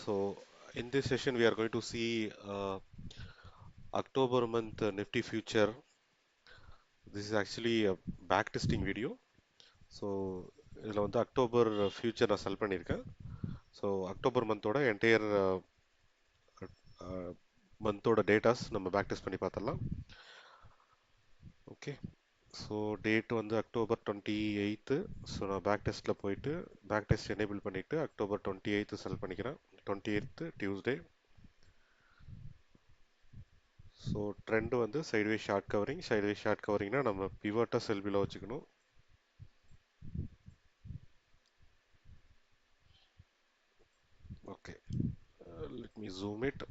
So in this session, we are going to see October month Nifty future. This is actually a back testing video. So இதில் வந்து October future நான் sell பண்ணியிருக்கேன். So October மந்தோட entire மந்தோட datas நம்ம back test பண்ணி பார்த்துடலாம். Okay, so date வந்து அக்டோபர் 28. ஸோ நான் பேக் டெஸ்ட்டில் போயிட்டு பேக் டெஸ்ட் எனேபிள் பண்ணிவிட்டு அக்டோபர் 28 செல் பண்ணிக்கிறேன். 28 டியூஸ்டே. ஸோ ட்ரெண்ட் வந்து sideways short covering. Sideways short கவரிங்னா நம்ம பிவட்டை செல் பிலோ வச்சுக்கணும். Okay, let me zoom it.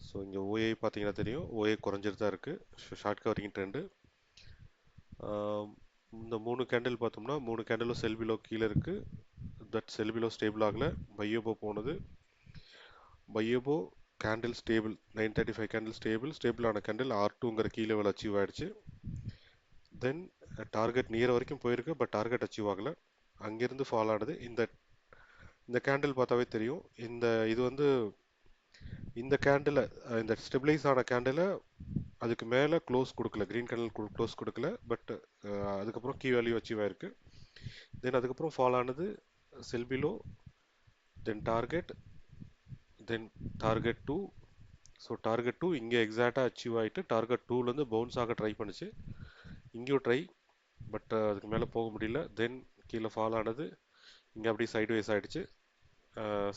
So இங்கே ஓஏ பார்த்தீங்கன்னா தெரியும், ஓஏ குறைஞ்சிட்டு தான் இருக்குது. Short covering trend. இந்த 3 கேண்டில் பார்த்தோம்னா 3 கேண்டிலும் செல் பிலோ கீழே இருக்குது. தட் செல் பிலோ ஸ்டேபிள் ஆகலை. பையோபோ போனது. பையோபோ கேண்டில் ஸ்டேபிள் 935 கேண்டில் ஸ்டேபிள் ஆன கேண்டில் R2ங்கிற கீ லெவல் அச்சீவ் ஆயிடுச்சு. தென் டார்கெட் நியர் வரைக்கும் போயிருக்கு, பட் டார்கெட் அச்சீவ் ஆகலை. அங்கேருந்து ஃபால் ஆனது. இந்த கேண்டில் பார்த்தாவே தெரியும். இது வந்து இந்த கேண்டில், இந்த ஸ்டெபிளைஸ் ஆன கேண்டில் அதுக்கு மேலே க்ளோஸ் கொடுக்கல, க்ரீன் கேண்டில் க்ளோஸ் கொடுக்கல, பட் அதுக்கப்புறம் கீ வேல்யூ அச்சீவ் ஆயிருக்கு. தென் அதுக்கப்புறம் ஃபால் ஆனது செல் பிலோ, தென் டார்கெட் 2. ஸோ டார்கெட் 2 இங்கே எக்ஸாக்டாக அச்சீவ் ஆகிட்டு டார்கெட் 2லேருந்து பவுன்ஸ் ஆக ட்ரை பண்ணிச்சு. இங்கேயும் ட்ரை, பட் அதுக்கு மேலே போக முடியல. தென் கீழே ஃபால் ஆனது. இங்கே அப்படி சைட்வேஸ் ஆகிடுச்சு.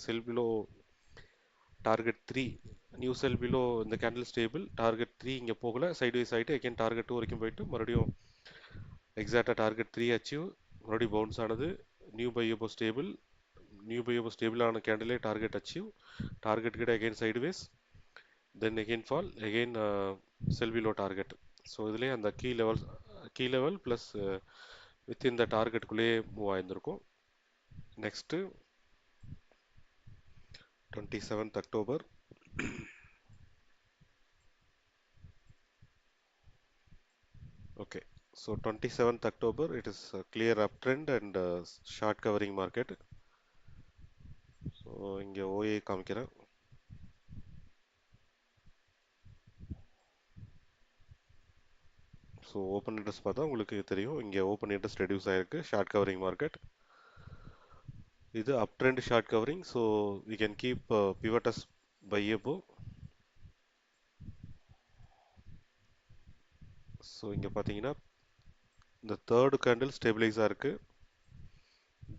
செல் பிலோ டார்கெட் 3, நியூ செல் பிலோ இந்த கேண்டில் ஸ்டேபிள். டார்கெட் 3 இங்கே போகல, சைட்வேஸ் ஆகிட்டு அகைன் டார்கெட் 2 வரைக்கும் போயிட்டு மறுபடியும் எக்ஸாக்டாக டார்கெட் 3 அச்சீவ். மறுபடியும் பவுன்ஸ் ஆனது. நியூ பையோபோ ஸ்டேபிள் ஆன கேண்டிலே டார்கெட் அச்சீவ். டார்கெட் கிட்ட again sideways, then again fall, again sell below target. So இதுலேயே அந்த key level plus within the டார்கெட்டுக்குள்ளேயே மூவ் ஆயிருந்திருக்கும். Next 27th October. Okay, so 27th October, it is a clear uptrend and short covering market. So இங்கே OA காமிக்கிறேன். So open interest பார்த்தா உங்களுக்கு தெரியும், இங்கே ஓப்பன் இன்ட்ரெஸ்ட் ரெடியூஸ் ஆயிருக்கு. Short covering market. இது up trend short covering. So we can keep pivot as buyable. So இங்கே பார்த்தீங்கன்னா இந்த தேர்டு கேண்டில் ஸ்டெபிளைஸாக இருக்குது.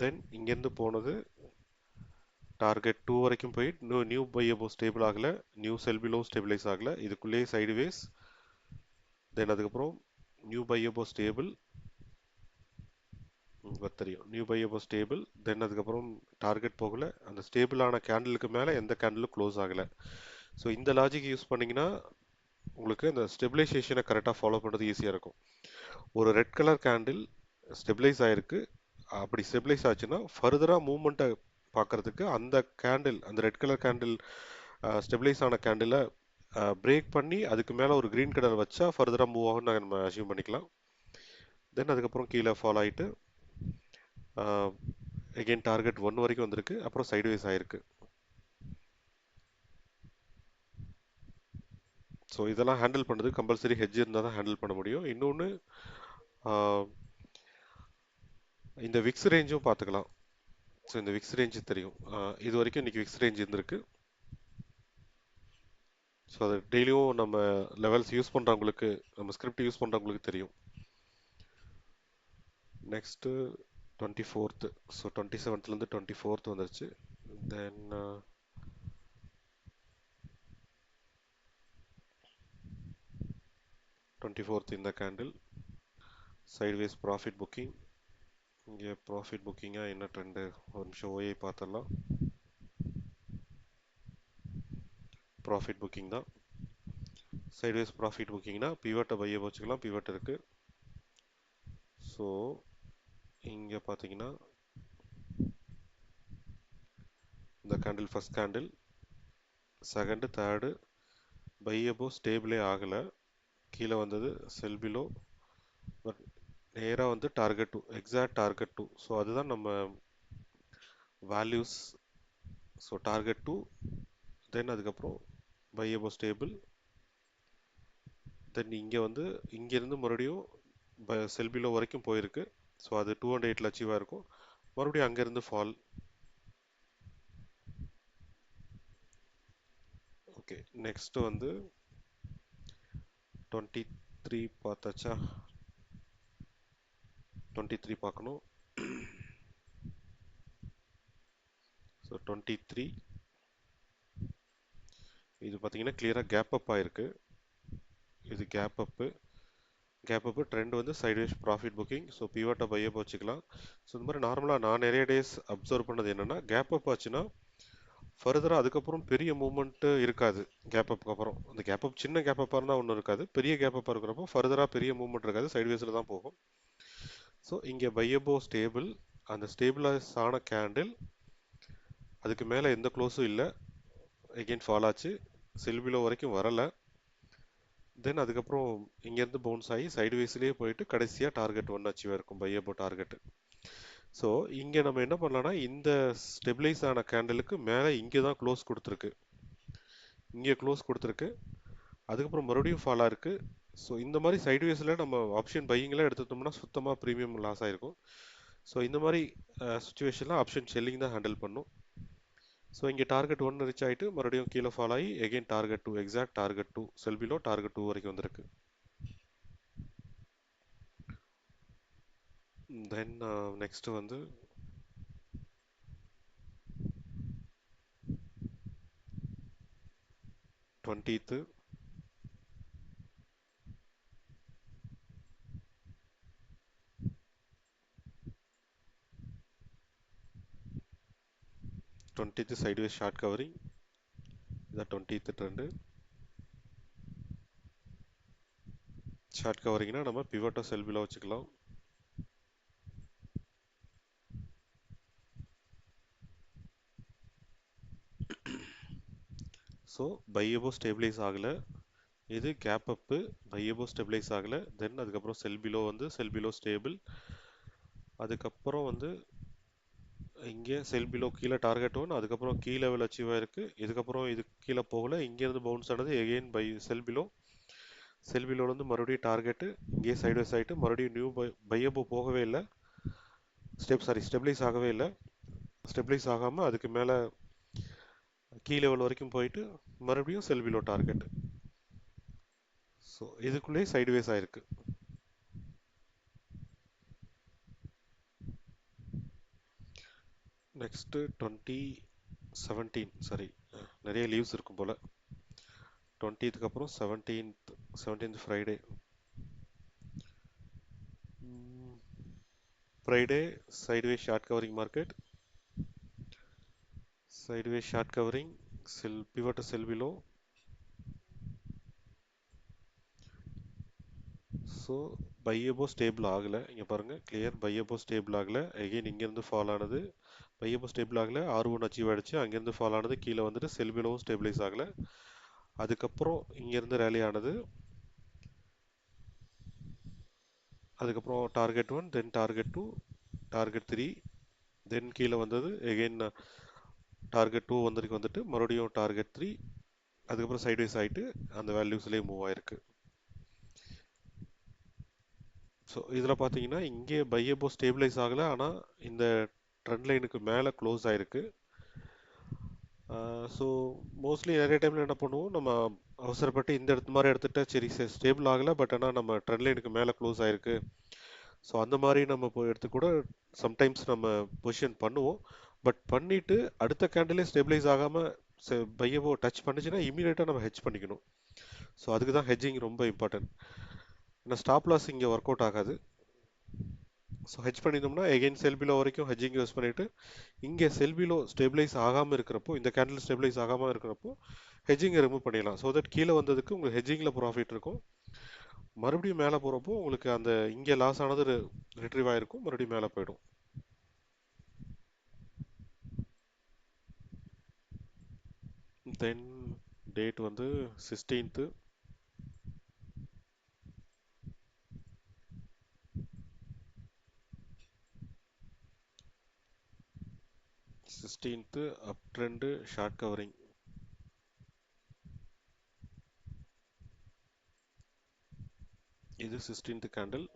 தென் இங்கேருந்து போனது டார்கெட் 2 வரைக்கும் போய் நியூ பையபோ ஸ்டேபிள் ஆகலை, நியூ செல் பிலோ ஸ்டெபிளைஸ் ஆகலை, இதுக்குள்ளேயே சைடுவேஸ். தென் அதுக்கப்புறம் நியூ பையபோ ஸ்டேபிள் தெரியும், நியூ பையபோ ஸ்டேபிள். தென் அதுக்கப்புறம் டார்கெட் போகலை, அந்த ஸ்டேபிளான கேண்டிலுக்கு மேலே எந்த கேண்டிலும் க்ளோஸ் ஆகலை. ஸோ இந்த லாஜிக் யூஸ் பண்ணிங்கன்னா உங்களுக்கு அந்த ஸ்டெபிலைசேஷனை கரெக்டாக ஃபாலோ பண்ணுறது ஈஸியாக இருக்கும். ஒரு ரெட் கலர் கேண்டில் ஸ்டெபிளைஸ் ஆகிருக்கு, அப்படி ஸ்டெபிளைஸ் ஆச்சுன்னா ஃபர்தராக மூவ்மெண்ட்டை பார்க்குறதுக்கு அந்த கேண்டில், அந்த ரெட் கலர் கேண்டில் ஸ்டெபிளைஸ் ஆன கேண்டிலை பிரேக் பண்ணி அதுக்கு மேலே ஒரு க்ரீன் கலர் வச்சா ஃபர்தராக மூவ் ஆகும்னு நாங்கள் நம்ம அசியூம் பண்ணிக்கலாம். தென் அதுக்கப்புறம் கீழே ஃபாலோ ஆகிட்டு எகெயின் டார்கெட் 1 வரைக்கும் வந்திருக்கு, அப்புறம் சைடுவேஸ் ஆகிருக்கு. ஸோ இதெல்லாம் ஹேண்டில் பண்ணுறது கம்பல்சரி ஹெட்ஜ் இருந்தால் தான் ஹேண்டில் பண்ண முடியும். இன்னொன்று, இந்த விக்ஸ் ரேஞ்சும் பார்த்துக்கலாம். ஸோ இந்த விக்ஸ் ரேஞ்சு தெரியும், இது வரைக்கும் இன்றைக்கி விக்ஸ் ரேஞ்ச் இருந்திருக்கு. ஸோ அது டெய்லியும் நம்ம லெவல்ஸ் யூஸ் பண்ணுறவங்களுக்கு, நம்ம ஸ்கிரிப்ட் யூஸ் பண்ணுறவங்களுக்கு தெரியும். Next 24th. So 27th 24th வந்துருச்சு. தென் 24th இந்த கேண்டில் சைட்வேஸ் ப்ராஃபிட் புக்கிங். இங்கே ப்ராஃபிட் புக்கிங்காக என்ன ட்ரெண்டு, ஒரு நிமிஷம் ஓஏ பார்த்துடலாம். ப்ராஃபிட் புக்கிங் தான். சைட்வேஸ் ப்ராஃபிட் புக்கிங்னா பிவட்டை பையை வச்சுக்கலாம், பிவட் இருக்குது. ஸோ இங்கே பார்த்தீங்கன்னா இந்த candle first candle, second, third buy above ஸ்டேபிளே ஆகலை, கீழே வந்தது செல் பிலோ, பட் நேராக வந்து டார்கெட் 2, எக்ஸாக்ட் டார்கெட் 2. ஸோ அதுதான் நம்ம வேல்யூஸ் ஸோ டார்கெட் 2, தென் அதுக்கப்புறம் பை அபோவ் ஸ்டேபிள், தென் இங்கே வந்து இங்கேருந்து மறுபடியும் செல் பிலோ வரைக்கும் போயிருக்கு. ஸோ அது 208ல் அச்சீவ் ஆயிருக்கும். மறுபடியும் அங்கேருந்து ஃபால். ஓகே, நெக்ஸ்ட் வந்து 23 பார்த்தாச்சா? 23 பார்க்கணும். ஸோ 23 இது பார்த்தீங்கன்னா கிளியராக கேப் அப் ஆயிருக்கு. இது கேப் அப்பு ட்ரெண்ட் வந்து சைட்வேஸ் ப்ராஃபிட் புக்கிங். ஸோ பிவோட்டை பையப் வச்சுக்கலாம். ஸோ இந்த மாதிரி நார்மலாக நான் நிறைய டேஸ் அப்சர்வ் பண்ணது என்னென்னா, கேப் அப் ஆச்சுன்னா ஃபர்தராக அதுக்கப்புறம் பெரிய மூவ்மெண்ட்டு இருக்காது. கேப் அப்புக்கு அப்புறம் அந்த கேப் அப் சின்ன கேப் அப்பாக இருந்தால் ஒன்றும் இருக்காது. பெரிய கேப் அப்பாக இருக்கிறப்போ ஃபர்தராக பெரிய மூவ்மெண்ட் இருக்காது, சைட்வேஸில் தான் போகும். ஸோ இங்கே பையபோ ஸ்டேபிள், அந்த ஸ்டேபிளைஸ் ஆன கேண்டில் அதுக்கு மேலே எந்த க்ளோஸும் இல்லை, எகெயின் ஃபால் ஆச்சு, செல் பிலோ வரைக்கும் வரலை. தென் அதுக்கப்புறம் இங்கேருந்து பவுன்ஸ் ஆகி சைட்வேஸ்லேயே போயிட்டு கடைசியாக டார்கெட் 1 அச்சீவ் இருக்கும், பையபோ டார்கெட். ஸோ இங்கே நம்ம என்ன பண்ணலாம்னா, இந்த ஸ்டெபிளைஸ் ஆன கேண்டலுக்கு மேலே இங்கே தான் க்ளோஸ் கொடுத்துருக்கு, இங்கே க்ளோஸ் கொடுத்துருக்கு, அதுக்கப்புறம் மறுபடியும் ஃபால் ஆயிருக்கு. ஸோ இந்த மாதிரி சைட்வேஸில் நம்ம ஆப்ஷன் பையிங்லாம் எடுத்துட்டோம்னா சுத்தமாக ப்ரீமியம் லாஸ் ஆயிருக்கும். ஸோ இந்த மாதிரி சுச்சுவேஷனில் ஆப்ஷன் செல்லிங் தான் ஹேண்டில் பண்ணும். ஸோ இங்கே டார்கெட் 1 ரீச் ஆகிட்டு மறுபடியும் கீழே ஃபால் ஆகி எகெயின் டார்கெட் 2, எக்ஸாக்ட் டார்கெட் 2, செல் பிலோ டார்கெட் 2 வரைக்கும் வந்திருக்கு. தென் நெக்ஸ்ட் வந்து 20th, சைட்வேஸ் ஷார்ட் கவரிங். இதான் 20th ட்ரெண்டு. ஷார்ட் கவரிங்னா நம்ம பிவோட்டை செல் பிலோ வச்சுக்கலாம். ஸோ பையபோ ஸ்டேபிளைஸ் ஆகலை, இது கேப் அப்பு, பையபோ ஸ்டெபிளைஸ் ஆகலை, தென் அதுக்கப்புறம் செல் பிலோ வந்து செல் பிலோ ஸ்டேபிள், அதுக்கப்புறம் வந்து இங்கே செல் பிலோ கீழே டார்கெட் 1, அதுக்கப்புறம் கீழே லெவல் அச்சீவ் ஆயிருக்கு, இதுக்கப்புறம் இது கீழே போகல, இங்கேருந்து பவுன்ஸ் ஆனது எகெயின் பை செல் பிலோலேருந்து மறுபடியும் டார்கெட்டு இங்கேயே சைட்வேஸ் ஆகிட்டு மறுபடியும் நியூ பையபோ போகவே இல்லை, ஸ்டெபிளைஸ் ஆகவே இல்லை, ஸ்டெபிளைஸ் ஆகாமல் அதுக்கு மேலே கீ லெவல் வரைக்கும் போயிட்டு மறுபடியும் செல் பிலோ டார்கெட். ஸோ இதுக்குள்ளேயே சைட்வேஸ் ஆயிருக்கு. நெக்ஸ்ட்டு 2017, சரி நிறைய லீவ்ஸ் இருக்கும் போல். 20th அப்புறம் 17th Friday sideways short covering market, sideways short covering, pivot sell below. So buy above stable ஆகலை, இங்கே பாருங்கள் கிளியர் பையபோ ஸ்டேபிள் ஆகலை, எகெயின் இங்கேருந்து ஃபால் ஆனது, பையபோ ஸ்டேபிள் ஆகலை, R1 அச்சீவ் ஆகிடுச்சு, அங்கேருந்து ஃபால் ஆனது கீழே வந்துட்டு செல் பிலோவும் ஸ்டேபிளைஸ் ஆகலை, அதுக்கப்புறம் இங்கேருந்து ரேலி ஆனது, அதுக்கப்புறம் டார்கெட் 1, தென் டார்கெட் 2, டார்கெட் 3, தென் கீழே வந்தது எகெயின் டார்கெட் 2 வந்துட்டு மறுபடியும் டார்கெட் 3, அதுக்கப்புறம் சைட்வேஸ் ஆகிட்டு அந்த வேல்யூஸ்லேயே மூவ் ஆயிருக்கு. ஸோ இதில் பார்த்தீங்கன்னா இங்கே பையபோ ஸ்டேபிளைஸ் ஆகலை, ஆனால் இந்த ட்ரெண்ட் லைனுக்கு மேலே க்ளோஸ் ஆயிருக்கு. ஸோ மோஸ்ட்லி நிறைய டைமில் என்ன பண்ணுவோம், நம்ம அவசரப்பட்டு இந்த மாதிரி எடுத்துகிட்டா சரி ஸ்டேபிள் ஆகலை, பட் ஆனால் நம்ம ட்ரெண்ட் லைனுக்கு மேலே க்ளோஸ் ஆயிருக்கு, ஸோ அந்த மாதிரி நம்ம போய் எடுத்து கூட சம்டைம்ஸ் நம்ம பொசிஷன் பண்ணுவோம். பட் பண்ணிவிட்டு அடுத்த கேண்டிலே ஸ்டெபிளைஸ் ஆகாமல் பையபோ டச் பண்ணிச்சுன்னா இமீடியட்டாக நம்ம ஹெட்ஜ் பண்ணிக்கணும். ஸோ அதுக்கு தான் ஹெட்ஜிங் ரொம்ப இம்பார்ட்டன்ட். ஏன்னா ஸ்டாப் லாஸ் இங்கே ஒர்க் அவுட் ஆகாது. ஸோ ஹெட்ஜ் பண்ணிட்டோம்னா எகெயின் செல் பிலோ வரைக்கும் ஹெட்ஜிங் யூஸ் பண்ணிவிட்டு இங்கே செல் பிலோ ஸ்டெபிளைஸ் ஆகாமல் இருக்கிறப்போ, இந்த கேண்டில் ஸ்டெபிளைஸ் ஆகாமல் இருக்கிறப்போ ஹெட்ஜிங்கை ரிமூவ் பண்ணிடலாம். ஸோ தட் கீழே வந்ததுக்கு உங்களுக்கு ஹெட்ஜிங்கில் ப்ராஃபிட் இருக்கும், மறுபடியும் மேலே போகிறப்போ உங்களுக்கு அந்த இங்கே லாஸ் ஆனது ரிட்ரீவ் ஆகிருக்கும், மறுபடியும் மேலே போயிடும். தென் டேட் வந்து 16th, 16th அப் ட்ரெண்ட் ஷார்ட் கவரிங். இது 16th candle.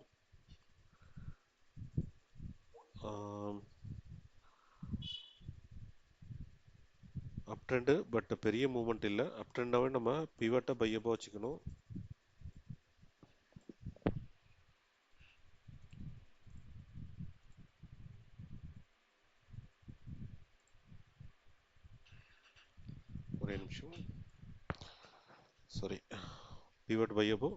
Up trend but பெரிய மூவ்மெண்ட் இல்லை. அப் ட்ரெண்டாகவே நம்ம பிவட்டை பையப்பாக வச்சுக்கணும். ஒரே நிமிஷம், சாரி, பிவட் பையப்போ.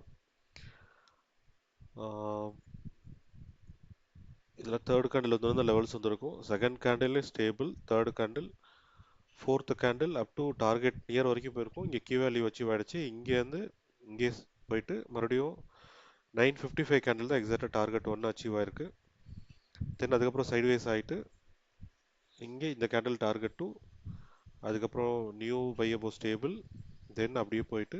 இதில் தேர்ட் கேண்டில் வந்து லெவல்ஸ் வந்துருக்கும். Second candle stable, third candle, fourth candle up to target near வரைக்கும் போயிருக்கும். இங்கே கீ வேல்யூ அச்சீவ் ஆகிடுச்சு. இங்கேருந்து இங்கே போயிட்டு மறுபடியும் 955 கேண்டில் தான் எக்ஸாக்டாக டார்கெட் 1 அச்சீவ் ஆயிருக்கு. தென் அதுக்கப்புறம் சைட்வேஸ் ஆகிட்டு இங்கே இந்த கேண்டில் டார்கெட் 2, அதுக்கப்புறம் நியூ பையபோ ஸ்டேபிள், தென் அப்படியே போயிட்டு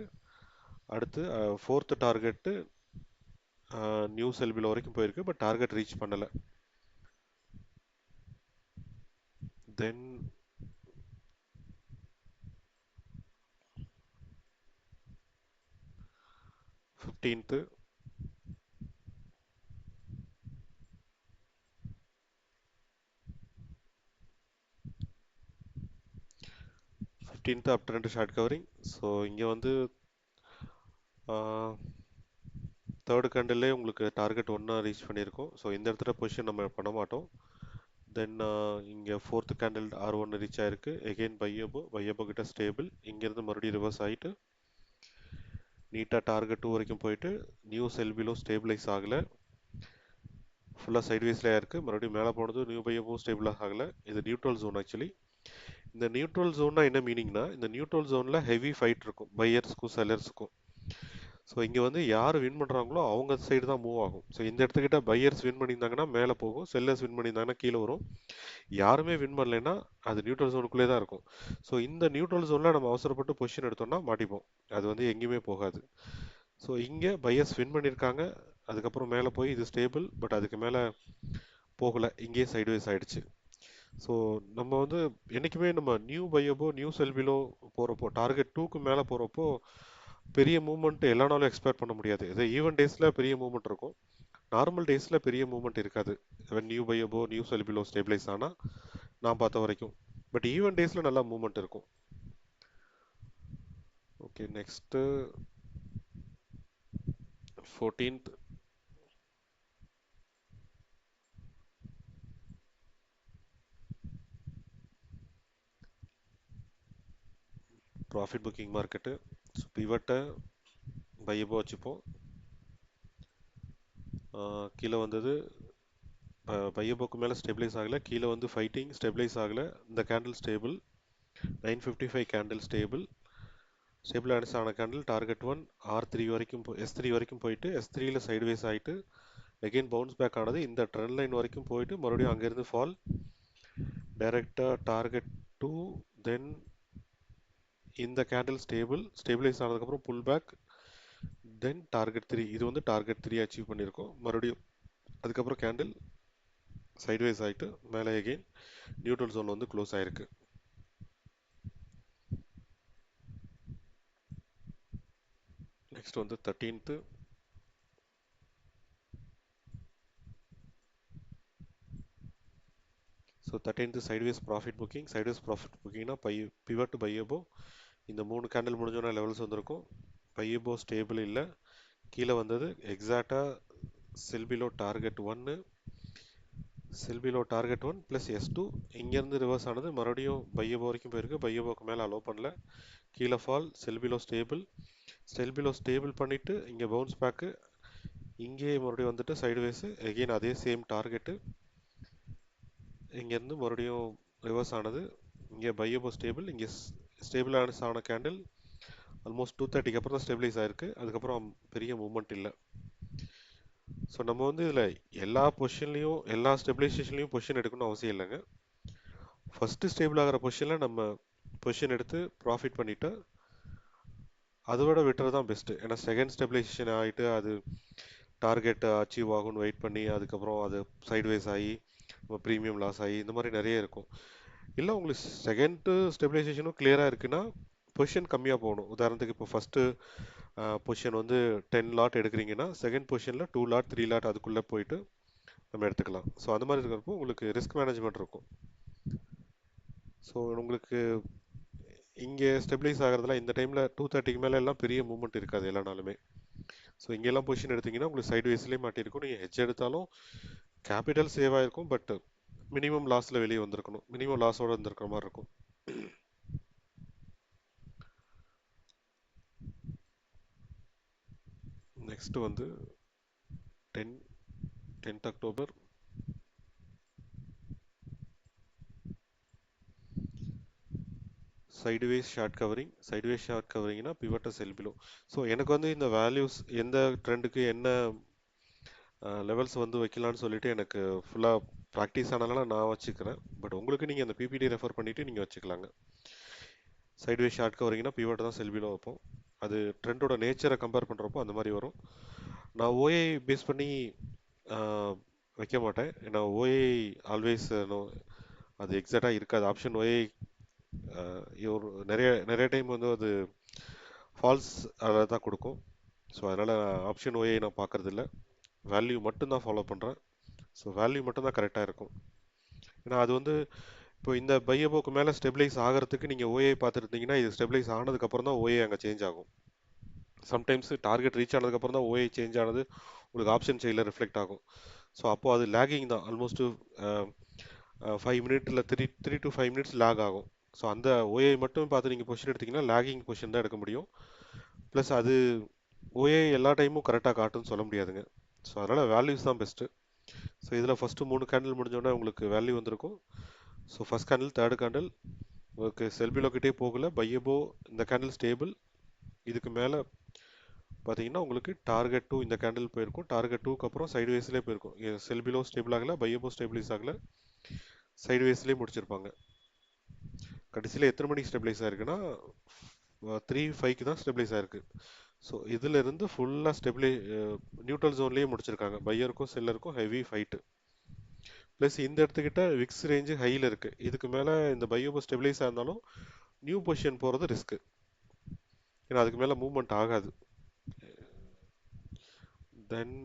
அடுத்து ஃபோர்த்து டார்கெட்டு நியூ செல்பில் வரைக்கும் போயிருக்கு. பட் டார்கெட் ரீச் பண்ணலை. தென் 15th அப் ட்ரெண்ட் ஷார்ட் கவரிங். ஸோ இங்கே வந்து தேர்டு கேண்டில்லே உங்களுக்கு டார்கெட் 1 ரீச் பண்ணியிருக்கோம். ஸோ இந்த இடத்துல பொசிஷன் நம்ம பண்ண மாட்டோம். தென் இங்கே ஃபோர்த்து கேண்டில் R1 ரீச் ஆயிருக்கு. எகெயின் பையபோ கிட்ட ஸ்டேபிள். இங்கேருந்து மறுபடியும் ரிவர்ஸ் ஆகிட்டு நீட்டாக டார்கெட் 2 வரைக்கும் போயிட்டு நியூ செல் பிலோ ஸ்டேபிளைஸ் ஆகலை. ஃபுல்லாக சைட்வேஸ்லேயே இருக்குது. மறுபடியும் மேலே போனது நியூ பையபோ ஸ்டேபிளாக ஆகலை. இது நியூட்ரல் ஜோன். ஆக்சுவலி இந்த நியூட்ரல் ஜோன்னா என்ன மீனிங்னா, இந்த நியூட்ரல் ஜோனில் ஹெவி ஃபைட் இருக்கும் பையர்ஸ்க்கும் செல்லர்ஸுக்கும். ஸோ இங்கே வந்து யார் வின் பண்ணுறாங்களோ அவங்க சைடு தான் மூவ் ஆகும். ஸோ இந்த இடத்துக்கிட்ட பையர்ஸ் வின் பண்ணியிருந்தாங்கன்னா மேலே போகும், செல்லர்ஸ் வின் பண்ணியிருந்தாங்கன்னா கீழே வரும். யாருமே வின் பண்ணலைன்னா அது நியூட்ரல் ஜோனுக்குள்ளே தான் இருக்கும். ஸோ இந்த நியூட்ரல் ஜோனில் நம்ம அவசரப்பட்டு பொசிஷன் எடுத்தோம்னா மாட்டிப்போம். அது வந்து எங்கேயுமே போகாது. ஸோ இங்கே பையர்ஸ் வின் பண்ணியிருக்காங்க. அதுக்கப்புறம் மேலே போய் இது ஸ்டேபிள், பட் அதுக்கு மேலே போகலை. இங்கேயே சைட்வேஸ் ஆகிடுச்சு. ஸோ நம்ம வந்து என்றைக்குமே நம்ம நியூ பையபோ நியூ செல்பிலோ போகிறப்போ டார்கெட் 2க்கு மேலே போகிறப்போ பெரிய மூவ்மெண்ட் எல்லா நாளும் எக்ஸ்பெக்ட் பண்ண முடியாது. இது ஈவன் டேஸில் பெரிய மூவ்மெண்ட் இருக்கும், நார்மல் டேஸில் பெரிய மூவ்மெண்ட் இருக்காது. நியூ பையபோ நியூ செல்பிலோ ஸ்டேபிளைஸ் ஆனால் நான் பார்த்த வரைக்கும். பட் ஈவன் டேஸில் நல்லா மூவ்மெண்ட் இருக்கும். Okay, next 14th profit booking market. So பிவட்டை பையபோ வச்சுப்போம். கீழே வந்தது பையபோக்கு மேலே ஸ்டெபிளைஸ் ஆகலை. கீழே வந்து ஃபைட்டிங் ஸ்டெபிளைஸ் ஆகலை. இந்த கேண்டில் ஸ்டேபிள், 955 கேண்டில் ஸ்டேபிள் ஆன கேண்டில் டார்கெட் 1 R3 வரைக்கும் S3 வரைக்கும் போயிட்டு S3ல சைட்வேஸ் ஆகிட்டு அகெயின் பவுன்ஸ் பேக் ஆனது. இந்த ட்ரெண்ட் லைன் வரைக்கும் போயிட்டு மறுபடியும் அங்கேருந்து ஃபால் டைரெக்டாக டார்கெட் 2, தென் இந்த கேண்டில் ஸ்டேபிளைஸ் ஆனதுக்கப்புறம் புல் பேக், தென் டார்கெட் 3. இது வந்து டார்கெட் 3 அச்சீவ் பண்ணியிருக்கோம். மறுபடியும் அதுக்கப்புறம் கேண்டில் சைட்வேஸ் ஆகிட்டு மேலே எகெயின் நியூட்ரல் ஜோன் வந்து க்ளோஸ் ஆகிருக்கு. நெக்ஸ்ட் வந்து 13th so 13th sideways profit புக்கிங்னா பிவட் பையபோ. இந்த 3 கேண்டில் முடிஞ்சோன்னா லெவல்ஸ் வந்திருக்கும். பையபோ ஸ்டேபிள் இல்லை, கீழே வந்தது எக்ஸாக்டாக செல்பிலோ டார்கெட் 1 ப்ளஸ் S2. இங்கேருந்து ரிவர்ஸ் ஆனது மறுபடியும் பையபோ வரைக்கும் போயிருக்கு. பையபோக்கு மேலே அலோவ் பண்ணல. கீழே ஃபால், செல்பிலோ ஸ்டேபிள் பண்ணிவிட்டு இங்கே பவுன்ஸ் பேக்கு, இங்கே மறுபடியும் வந்துட்டு சைடுவேஸு எகெயின் அதே சேம் டார்கெட்டு. இங்கேருந்து மறுபடியும் ரிவர்ஸ் ஆனது. இங்கே பையபோ ஸ்டேபிள், இங்கே ஸ்டேபிளான ஆன கேண்டில் ஆல்மோஸ்ட் 230க்கு அப்புறம் தான் ஸ்டெபிளைஸ் ஆகிருக்கு. அதுக்கப்புறம் பெரிய மூவ்மெண்ட் இல்லை. ஸோ நம்ம வந்து இதில் எல்லா பொசிஷன்லையும் எல்லா ஸ்டெபிலைசேஷன்லையும் பொசிஷன் எடுக்கணும்னு அவசியம் இல்லைங்க. ஃபஸ்ட்டு ஸ்டேபிள் ஆகிற பொசிஷனில் நம்ம பொசிஷன் எடுத்து ப்ராஃபிட் பண்ணிவிட்டு அதோட விட்டுறது தான் பெஸ்ட்டு. ஏன்னா செகண்ட் ஸ்டெபிலைசேஷன் ஆகிட்டு அது டார்கெட் அச்சீவ் ஆகும்னு வெயிட் பண்ணி அதுக்கப்புறம் அது சைட்வேஸ் ஆகி ப்ரீமியம் லாஸ் ஆகி இந்த மாதிரி நிறைய இருக்கும். இல்லை உங்களுக்கு செகண்ட் ஸ்டெபிலைசேஷனும் கிளியராக இருக்குன்னா பொசிஷன் கம்மியாக போகணும். உதாரணத்துக்கு இப்போ ஃபஸ்ட்டு பொசிஷன் வந்து 10 லாட் எடுக்கிறீங்கன்னா செகண்ட் பொசிஷனில் 2 லாட் 3 லாட் அதுக்குள்ளே போயிட்டு நம்ம எடுத்துக்கலாம். ஸோ அந்த மாதிரி இருக்கிறப்போ உங்களுக்கு ரிஸ்க் மேனேஜ்மெண்ட் இருக்கும். ஸோ உங்களுக்கு இங்கே ஸ்டெபிலைஸ் ஆகிறதுல இந்த டைமில் 230 மேலே எல்லாம் பெரிய மூவ்மெண்ட் இருக்காது எல்லா நாளுமே. ஸோ இங்கெல்லாம் பொசிஷன் எடுத்தீங்கன்னா உங்களுக்கு சைடு வேஸ்லேயே மாட்டிருக்கும். நீங்கள் ஹெட்ஜ் எடுத்தாலும் கேபிட்டல் சேவ் ஆகிருக்கும், பட் மினிமம் லாஸில் வெளியே வந்திருக்கணும், மினிமம் லாஸோடு வந்திருக்கிற மாதிரி இருக்கும். நெக்ஸ்ட் வந்து 10th October sideways short covering. Sideways short கவரிங்னா பிவட்ட செல் பிலோ. ஸோ எனக்கு வந்து இந்த வேல்யூஸ் எந்த ட்ரெண்டுக்கு என்ன லெவல்ஸ் வந்து வைக்கலான்னு சொல்லிட்டு எனக்கு ஃபுல்லாக ப்ராக்டிஸ் ஆனால நான் வச்சுக்கிறேன். பட் உங்களுக்கு நீங்கள் அந்த பிபிடி ரெஃபர் பண்ணிவிட்டு நீங்கள் வச்சுக்கலாங்க. சைடுவேஸ் ஷார்ட் கவரிங்னா பிவட் தான் செல் பிலோ வைப்போம். அது ட்ரெண்டோட நேச்சரை கம்பேர் பண்ணுறப்போ அந்த மாதிரி வரும். நான் ஓஏ பேஸ் பண்ணி வைக்க மாட்டேன். ஏன்னா ஓஏ ஆல்வேஸ் அது எக்ஸாக்டாக இருக்காது. ஆப்ஷன் ஓஏ ஒரு நிறைய நிறைய டைம் வந்து அது ஃபால்ஸ் அதை தான் கொடுக்கும். ஸோ அதனால் ஆப்ஷன் ஓஏ நான் பார்க்குறதில்ல, வேல்யூ மட்டும்தான் ஃபாலோ பண்ணுறேன். ஸோ வேல்யூ மட்டும்தான் கரெக்டாக இருக்கும். ஏன்னா அது வந்து இப்போ இந்த பையபோக்கு மேலே ஸ்டெபிளைஸ் ஆகிறதுக்கு நீங்கள் ஓஏ பார்த்துருந்தீங்கன்னா இது ஸ்டெபிளைஸ் ஆனதுக்கப்புறம் தான் ஓஏ அங்கே சேஞ்ச் ஆகும். சம்டைம்ஸ் டார்கெட் ரீச் ஆனதுக்கப்புறம் தான் ஓஏ சேஞ்ச் ஆனது உங்களுக்கு ஆப்ஷன் சைடில் ரிஃப்ளெக்ட் ஆகும். ஸோ அப்போது அது லேகிங் தான், ஆல்மோஸ்ட்டு 5 மினிட்ல 3 to 5 மினிட்ஸ் லேக் ஆகும். ஸோ அந்த ஓஏ மட்டும் பார்த்து நீங்கள் பொசிஷன் எடுத்திங்கன்னா லேகிங் பொசிஷன் தான் எடுக்க முடியும். ப்ளஸ் அது ஓஏ எல்லா டைமும் கரெக்டாக காட்டுன்னு சொல்ல முடியாதுங்க. ஸோ அதனால் வேல்யூஸ் தான் பெஸ்ட்டு. ஸோ இதில் ஃபஸ்ட்டு 3 கேண்டில் முடிஞ்சோடனே உங்களுக்கு வேல்யூ வந்திருக்கும். So first candle, third candle உங்களுக்கு செல்பிலோக்கிட்டே போகல, பையபோ இந்த கேண்டில் ஸ்டேபிள். இதுக்கு மேலே பார்த்தீங்கன்னா உங்களுக்கு டார்கெட் 2 இந்த கேண்டில் போயிருக்கும். டார்கெட் 2க்கு அப்புறம் சைடு வேஸ்லேயே போயிருக்கும். செல்பிலோ ஸ்டேபிள் ஆகலை, பையபோ ஸ்டேபிளைஸ் ஆகலை, சைடு வேஸ்லேயே முடிச்சிருப்பாங்க. கடைசியில் எத்தனை மணிக்கு ஸ்டெபிளைஸ் ஆயிருக்குன்னா 3:05க்கு தான் ஸ்டெபிளைஸ் ஆயிருக்கு. ஸோ இதில் இருந்து ஃபுல்லாக நியூட்ரல் ஜோன்லேயே முடிச்சிருக்காங்க. பையருக்கும் செல்லருக்கும் ஹெவி ஃபைட்டு. ப்ளஸ் இந்த இடத்துக்கிட்ட விக்ஸ் ரேஞ்சு ஹையில் இருக்குது. இதுக்கு மேலே இந்த பையோபோ ஸ்டெபிளைஸ் ஆயிருந்தாலும் நியூ பொசிஷன் போகிறது ரிஸ்க்கு. ஏன்னா அதுக்கு மேலே மூவ்மெண்ட் ஆகாது. தென்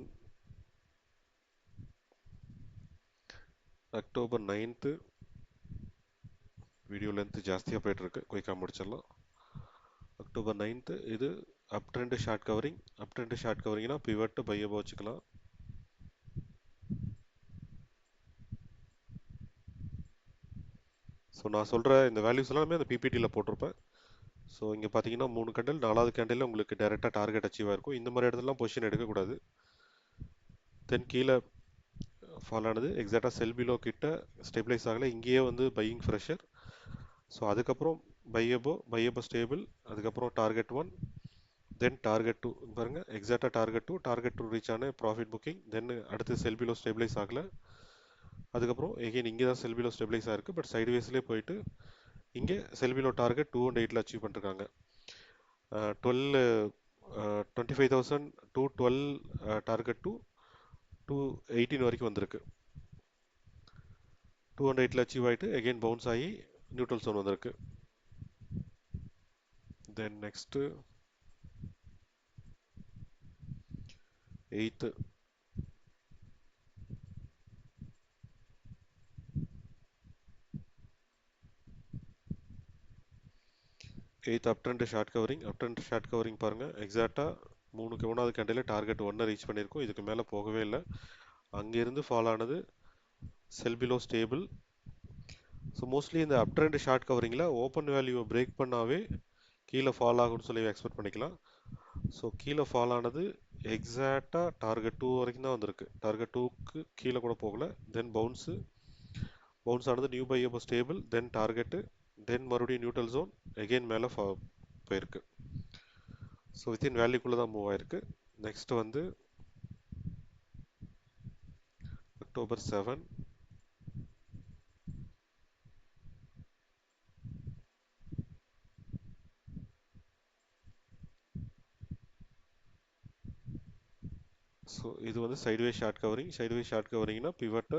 அக்டோபர் 9th வீடியோ லென்த் ஜாஸ்தியாக போயிட்டுருக்கு, குயிக்காக முடிச்சிடலாம். அக்டோபர் 9th இது up trend short covering. Up trend short கவரிங்னா பிவட் பையபோ வச்சுக்கலாம். ஸோ நான் சொல்கிற இந்த வேல்யூஸ் எல்லாமே அந்த பிபிடியில் போட்டிருப்பேன். ஸோ இங்கே பார்த்தீங்கன்னா 3 கேண்டில், 4வது கேண்டில் உங்களுக்கு டேரெக்டாக டார்கெட் அச்சீவ் ஆயிருக்கும். இந்த மாதிரி இடத்துலலாம் பொசிஷன் எடுக்கக்கூடாது. தென் கீழே ஃபால் ஆனது எக்ஸாக்டாக செல் பிலோ கிட்ட ஸ்டெபிளைஸ் ஆகலை, இங்கேயே வந்து பையிங் ஃப்ரெஷர். ஸோ அதுக்கப்புறம் பையபோ ஸ்டேபிள், அதுக்கப்புறம் டார்கெட் 1, தென் டார்கெட் 2 பாருங்கள், எக்ஸாக்டாக டார்கெட் 2 ரீச் ஆன ப்ராஃபிட் புக்கிங். தென் அடுத்து செல் பிலோ ஸ்டெபிளைஸ் ஆகலை, அதுக்கப்புறம் எகெயின் இங்கே தான் செல் பிலோ ஸ்டெபிளைஸ் ஆகிருக்கு, பட் சைடு வேஸ்லேயே போயிட்டு இங்கே செல் பிலோ டார்கெட் 208ல் அச்சீவ் பண்ணிருக்காங்க. 25,000 to 12 டார்கெட் 218 வரைக்கும் வந்திருக்கு. 208ல் அச்சீவ் ஆகிட்டு எகெயின் பவுன்ஸ் ஆகி நியூட்ரல் ஜோன் வந்திருக்கு. தென் நெக்ஸ்ட்டு 8th அப் trend short covering. Up trend short covering பாருங்கள், எக்ஸாக்டாக 3 கேண்டில் டார்கெட் 1 ரீச் பண்ணியிருக்கோம். இதுக்கு மேலே போகவே இல்லை. அங்கேருந்து ஃபால் ஆனது செல் பிலோ ஸ்டேபிள். ஸோ மோஸ்ட்லி இந்த அப் ட்ரெண்ட் ஷார்ட் கவரிங்கில் ஓப்பன் வேல்யூவை பிரேக் பண்ணாவே கீழே ஃபால் ஆகும்னு சொல்லி எக்ஸ்பெக்ட் பண்ணிக்கலாம். ஸோ கீழே ஃபால் ஆனது எக்ஸாக்டாக டார்கெட் 2 வரைக்கும் தான் வந்திருக்கு. டார்கெட் 2க்கு கீழே கூட போகலை. தென் பவுன்ஸ் ஆனது நியூ பை அப்போ ஸ்டேபிள், தென் டார்கெட்டு, தென் மறுபடியும் நியூட்ரல் ஜோன், எகெயின் மேலே போயிருக்கு. ஸோ வித்தின் வேல்யூக்குள்ளே தான் மூவ் ஆயிருக்கு. நெக்ஸ்ட் வந்து அக்டோபர் 7 ஸோ இது வந்து sideway short covering. Sideway short கவரிங்னா பிவட்டு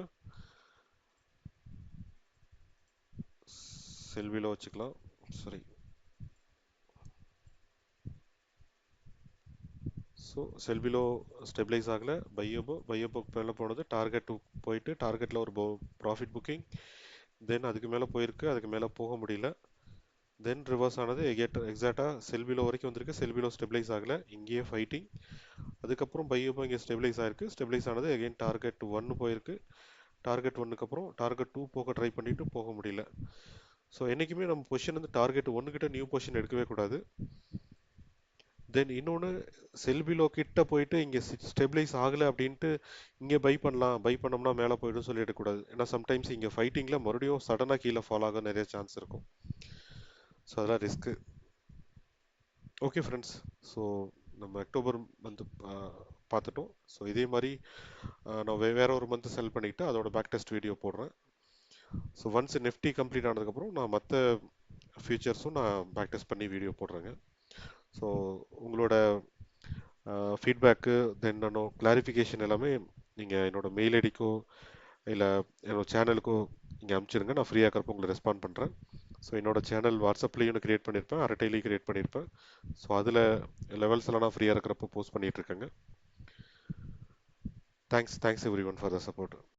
செல் பிலோ வச்சுக்கலாம். சரி. ஸோ செல் பிலோ ஸ்டெபிளைஸ் ஆகலை, பையபோக்கு மேலே போனது, டார்கெட் போயிட்டு டார்கெட்டில் ஒரு ப்ராஃபிட் புக்கிங், தென் அதுக்கு மேலே போயிருக்கு, அதுக்கு மேலே போக முடியல, தென் ரிவர்ஸ் ஆனது எக்ஸாக்டாக செல் பிலோ வரைக்கும் வந்திருக்கு. செல் பிலோ ஸ்டெபிளைஸ் ஆகலை, இங்கேயே ஃபைட்டிங். அதுக்கப்புறம் பையப்போ இங்கே ஸ்டெபிளைஸ் ஆயிருக்கு. ஸ்டெபிளைஸ் ஆனது எகைன் டார்கெட் 1 போயிருக்கு. டார்கெட் 1க்கு அப்புறம் டார்கெட் 2 போக ட்ரை பண்ணிட்டு போக முடியல. ஸோ என்றைக்குமே நம்ம பொசிஷன் வந்து டார்கெட் 1 கிட்ட நியூ பொசிஷன் எடுக்கவே கூடாது. தென் இன்னொன்று, செல் பிலோ கிட்ட போயிட்டு இங்கே ஸ்டெபிளைஸ் ஆகலை அப்படின்ட்டு இங்கே பை பண்ணலாம், பை பண்ணோம்னா மேலே போய்டும் சொல்லி எடுக்கக்கூடாது. ஏன்னா சம்டைம்ஸ் இங்கே ஃபைட்டிங்கில் மறுபடியும் சடனாக கீழே ஃபால் ஆக நிறைய சான்ஸ் இருக்கும். ஸோ அதெல்லாம் ரிஸ்க்கு. ஓகே ஃப்ரெண்ட்ஸ், ஸோ நம்ம அக்டோபர் மந்த் பார்த்துட்டோம். ஸோ இதே மாதிரி நான் வேற ஒரு மந்த் செல் பண்ணிக்கிட்டு அதோட பேக் டெஸ்ட் வீடியோ போடுறேன். ஸோ ஒன்ஸ் நிஃப்டி கம்ப்ளீட் ஆனதுக்கப்புறம் நான் மற்ற ஃபியூச்சர்ஸும் நான் பேக் டெஸ்ட் பண்ணி வீடியோ போடுறேங்க. ஸோ உங்களோட ஃபீட்பேக்கு தென் கிளாரிஃபிகேஷன் எல்லாமே நீங்கள் என்னோட மெயில் ஐடிக்கோ இல்லை என்னோட சேனலுக்கோ நீங்கள் அனுப்பிச்சிருங்க. நான் ஃப்ரீயாக இருக்கிறப்ப உங்களை ரெஸ்பாண்ட் பண்ணுறேன். ஸோ என்னோட சேனல் வாட்ஸ்அப்லேயும் க்ரியேட் பண்ணியிருப்பேன், அரட்டையிலையும் க்ரியேட் பண்ணியிருப்பேன். ஸோ அதில் லெவல்ஸ் எல்லாம் நான் ஃப்ரீயாக இருக்கிறப்ப போஸ்ட் பண்ணிகிட்ருக்கேங்க. Thanks everyone for the support.